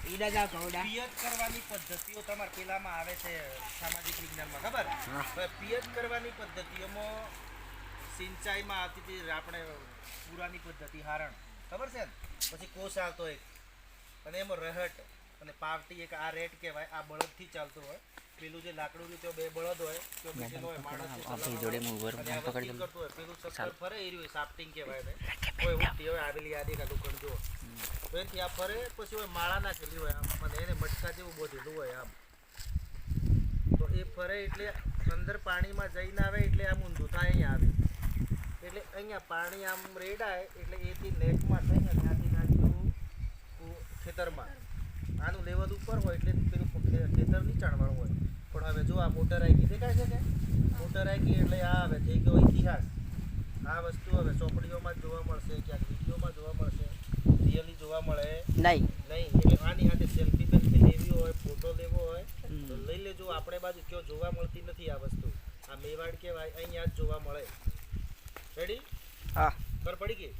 ઈડા જાવ કવડા પિયત કરવાની પદ્ધતિઓ તમારે પેલામાં આવે છે સામાજિક વિજ્ઞાનમાં ખબર હવે પિયત કરવાની પદ્ધતિઓમાં સિંચાઈમાં આવતી હતી આપણે પુરાની પદ્ધતિ હારણ ખબર છે ને પછી કોષ આવતો એક અને એમાં રહેટ અને પાવટી એક આ રેટ કહેવાય આ બળદથી ચાલતું હોય પેલું જે લાકડું રહ્યું તે બે બળદ હોય તો બીજેલો હોય માણસ કરતું હોય પેલું સફર ફરે એ રહ્યું સાફ્ટિંગ કહેવાય ને કોઈ ઉઠતી હોય આવેલી યાદી કાઢું કણ જો તો એથી આ ફરે પછી હોય માળા નાખેલી હોય આમ અને એને મટકા જેવું બોધેલું હોય આમ તો એ ફરે એટલે અંદર પાણીમાં જઈને આવે એટલે આમ ઊંધું થાય અહીંયા આવે એટલે અહીંયા પાણી આમ રેડાય એટલે એથી નેટમાં થઈને ત્યાંથી નાખ્યું ખેતરમાં આનું લેવલ ઉપર હોય એટલે પેલું ખેતર નીચાણવાળું હોય પણ હવે જો આ મોટર આવી ગઈ દેખાય છે કે મોટર આવી ગઈ એટલે આ હવે થઈ ગયો ઇતિહાસ આ વસ્તુ હવે ચોપડીઓમાં જોવા મળશે ક્યાંક વિડીયોમાં જોવા મળશે રિયલી જોવા મળે નહીં એટલે આની સાથે સેલ્ફી બેલ્ફી લેવી હોય ફોટો લેવો હોય તો લઈ લેજો આપણે બાજુ કયો જોવા મળતી નથી આ વસ્તુ આ મેવાડ કહેવાય અહીંયા જ જોવા મળે રેડી હા ખબર પડી ગઈ